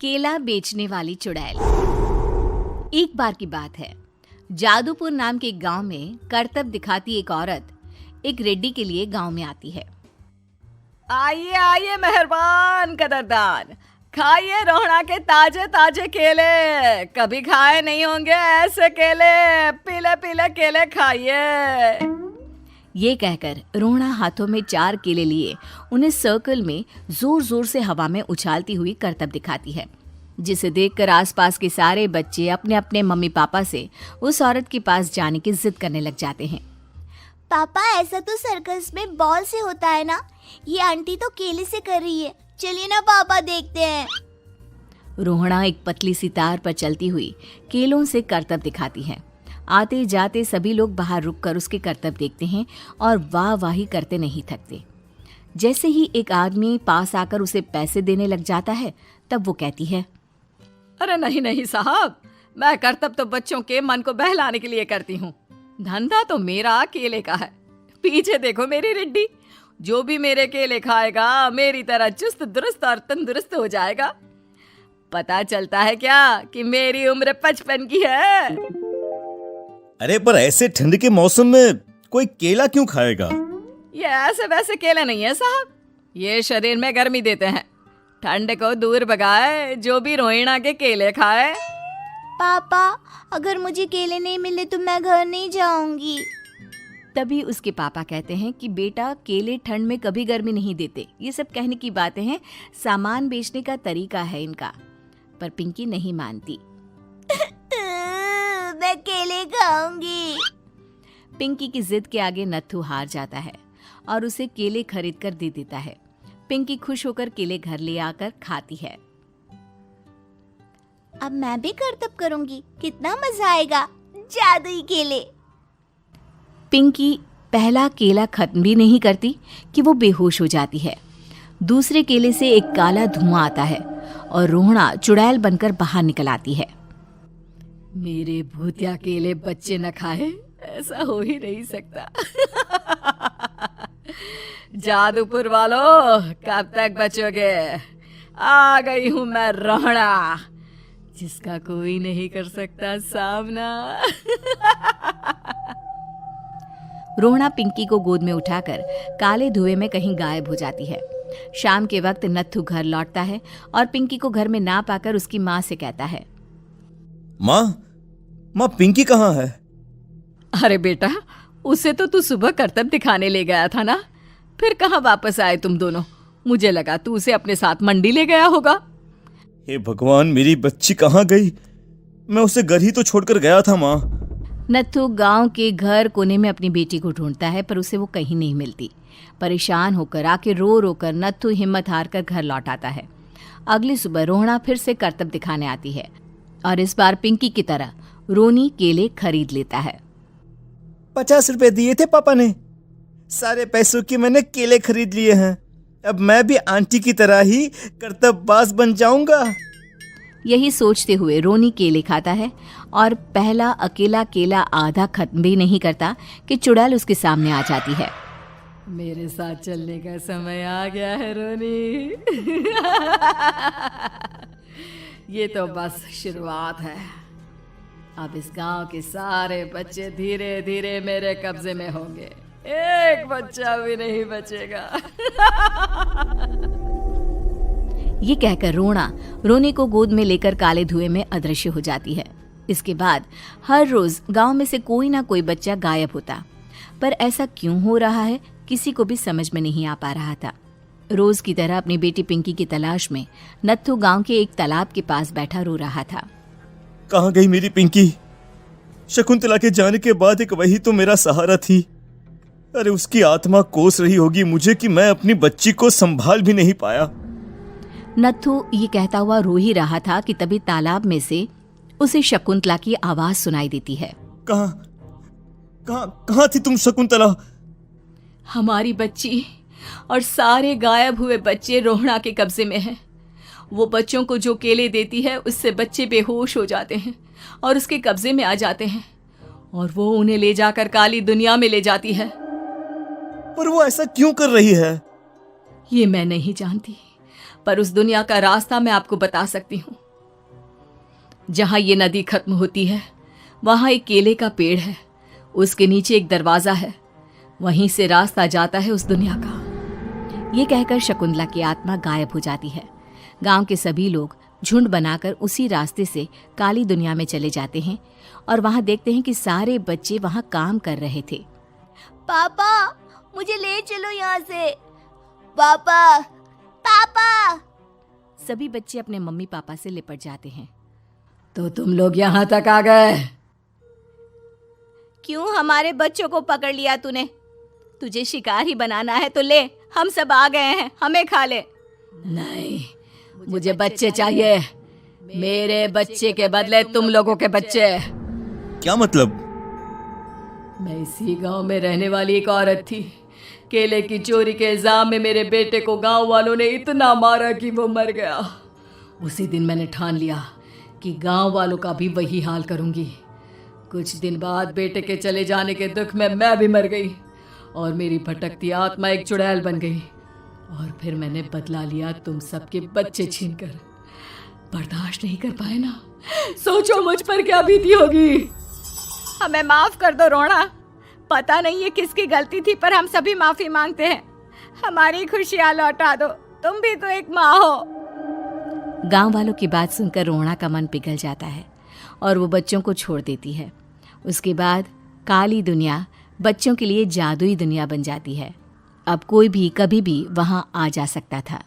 केला बेचने वाली चुड़ैल। एक बार की बात है, जादूपुर नाम के एक गांव में करतब दिखाती एक औरत एक रेड्डी के लिए गांव में आती है। आइए आइए मेहरबान कदरदान, खाइए रोहड़ा के ताजे ताजे केले। कभी खाए नहीं होंगे ऐसे केले, पीले पीले केले खाइए। ये कहकर रोहड़ा हाथों में 4 केले लिए उन्हें सर्कल में जोर जोर से हवा में उछालती हुई करतब दिखाती है, जिसे देखकर आसपास के सारे बच्चे अपने अपने मम्मी पापा से उस औरत के पास जाने की जिद करने लग जाते हैं। पापा, ऐसा तो सर्कस में बॉल से होता है ना, ये आंटी तो केले से कर रही है। चलिए ना पापा, देखते हैं। रोहड़ा एक पतली सी तार पर चलती हुई केलों से करतब दिखाती है। आते जाते सभी लोग बाहर रुककर उसके करतब देखते हैं और वाह वाही करते नहीं थकते। जैसे ही एक आदमी पास आकर उसे पैसे देने लग जाता है, तब वो कहती है, अरे नहीं नहीं साहब, मैं करतब तो बच्चों के मन को बहलाने के लिए करती हूँ। धंधा तो मेरा केले का है। पीछे देखो मेरी रिड्डी, जो भी मेरे केले खाएगा मेरी तरह चुस्त दुरुस्त और तंदुरुस्त हो जाएगा। पता चलता है क्या कि मेरी उम्र 55 की है। अरे पर ऐसे ठंड के मौसम में कोई केला क्यों खाएगा? ये ऐसे वैसे केले नहीं है साहब, ये शरीर में गर्मी देते हैं। ठंड को दूर भगाए जो भी रोहिणा के केले खाए। पापा, अगर मुझे केले नहीं मिले तो मैं घर नहीं जाऊंगी। तभी उसके पापा कहते हैं कि बेटा, केले ठंड में कभी गर्मी नहीं देते। ये सब कहने की बातें हैं, सामान बेचने का तरीका है इनका। पर पिंकी नहीं मानती। मैं केले खाऊंगी। पिंकी की जिद के आगे नत्थू हार जाता है और उसे केले खरीद कर दे देता है। पिंकी खुश होकर केले घर ले आकर खाती है। अब मैं भी करतब करूंगी, कितना मजा आएगा। जादुई केले। पिंकी पहला केला खत्म भी नहीं करती कि वो बेहोश हो जाती है। दूसरे केले से एक काला धुआं आता है और रोहड़ा चुड़ैल बनकर बाहर निकल आती है। मेरे भूतिया केले बच्चे न खाए, ऐसा हो ही नहीं सकता। जादूपुर वालों, कब तक बचोगे? आ गई हूं मैं रोहड़ा, जिसका कोई नहीं कर सकता सामना। रोहड़ा पिंकी को गोद में उठाकर काले धुएं में कहीं गायब हो जाती है। शाम के वक्त नत्थू घर लौटता है और पिंकी को घर में ना पाकर उसकी माँ से कहता है, माँ पिंकी कहाँ है? अरे बेटा, उसे तो तू सुबह करतब दिखाने ले गया था ना, फिर कहाँ वापस आए तुम दोनों? मुझे लगा तू उसे अपने साथ मंडी ले गया होगा। हे भगवान, मेरी बच्ची कहाँ गई? मैं उसे घर ही तो छोड़कर गया था माँ। नत्थू गांव के घर कोने में अपनी बेटी को ढूंढता है, पर उसे वो कहीं नहीं मिलती। परेशान होकर आके रो रो कर नत्थू हिम्मत हार कर घर लौट आता है। अगली सुबह रोहड़ा फिर से करतब दिखाने आती है और इस बार पिंकी की तरह रोनी केले खरीद लेता है। 50 रुपए दिए थे पापा ने, सारे पैसों के मैंने केले खरीद लिए हैं। अब मैं भी आंटी की तरह ही करतबबाज बन जाऊंगा। यही सोचते हुए रोनी केले खाता है और पहला अकेला केला आधा खत्म भी नहीं करता कि चुड़ैल उसके सामने आ जाती है। मेरे साथ चलने का समय आ गया है रोनी। ये तो बस शुरुआत है। अब इस गांव के सारे बच्चे धीरे धीरे मेरे कब्जे में होंगे, एक बच्चा भी नहीं बचेगा। ये कहकर रोनी को गोद में लेकर काले धुएं में अदृश्य हो जाती है। इसके बाद हर रोज गांव में से कोई ना कोई बच्चा गायब होता, पर ऐसा क्यों हो रहा है किसी को भी समझ में नहीं आ पा रहा था। रोज की तरह अपनी बेटी पिंकी की तलाश में नत्थू गांव के एक तालाब के पास बैठा रो रहा था। कहाँ गई मेरी पिंकी? शकुंतला के जाने के बाद एक वही तो मेरा सहारा थी। अरे उसकी आत्मा कोस रही होगी मुझे कि मैं अपनी बच्ची को संभाल भी नहीं पाया। नत्थू ये कहता हुआ रो ही रहा था कि तभी तालाब में से उसे शकुंतला की आवाज सुनाई देती है। कहाँ थी तुम शकुंतला? हमारी बच्ची और सारे गायब हुए बच्चे रोहड़ा के कब्जे में हैं। वो बच्चों को जो केले देती है उससे बच्चे बेहोश हो जाते हैं और उसके कब्जे में आ जाते हैं और वो उन्हें ले जाकर काली दुनिया में ले जाती है। पर वो ऐसा क्यों कर रही है? ये मैं नहीं जानती, पर उस दुनिया का रास्ता मैं आपको बता सकती हूँ। जहां ये नदी खत्म होती है वहां एक केले का पेड़ है, उसके नीचे एक दरवाजा है, वहीं से रास्ता जाता है उस दुनिया का। ये कहकर शकुंतला की आत्मा गायब हो जाती है। गांव के सभी लोग झुंड बनाकर उसी रास्ते से काली दुनिया में चले जाते हैं और वहां देखते हैं कि सारे बच्चे वहां काम कर रहे थे। पापा मुझे ले चलो यहाँ से। पापा पापा। सभी बच्चे अपने मम्मी पापा से लिपट जाते हैं। तो तुम लोग यहाँ तक आ गए? क्यों हमारे बच्चों को पकड़ लिया तूने? तुझे शिकार ही बनाना है तो ले, हम सब आ गए हैं, हमें खा ले। नहीं, मुझे बच्चे चाहिए। मेरे बच्चे के बदले तुम लोगों के बच्चे। क्या मतलब? मैं इसी गांव में रहने वाली एक औरत थी। केले की चोरी के इल्जाम में मेरे बेटे को गांव वालों ने इतना मारा कि वो मर गया। उसी दिन मैंने ठान लिया कि गांव वालों का भी वही हाल करूंगी। कुछ दिन बाद बेटे के चले जाने के दुख में मैं भी मर गई और मेरी भटकती आत्मा एक चुड़ैल बन गई। और फिर मैंने बदला लिया तुम सबके बच्चे छीनकर। बर्दाश्त नहीं कर पाए ना? सोचो मुझ पर क्या बीती होगी। हमें माफ कर दो रोना। पता नहीं ये किसकी गलती थी, पर हम सभी माफी मांगते हैं। हमारी खुशियां लौटा दो, तुम भी तो एक माँ हो। गांव वालों की बात सुनकर रोना का मन पिघल जाता है और वो बच्चों को छोड़ देती है। उसके बाद काली दुनिया बच्चों के लिए जादुई दुनिया बन जाती है। अब कोई भी कभी भी वहां आ जा सकता था।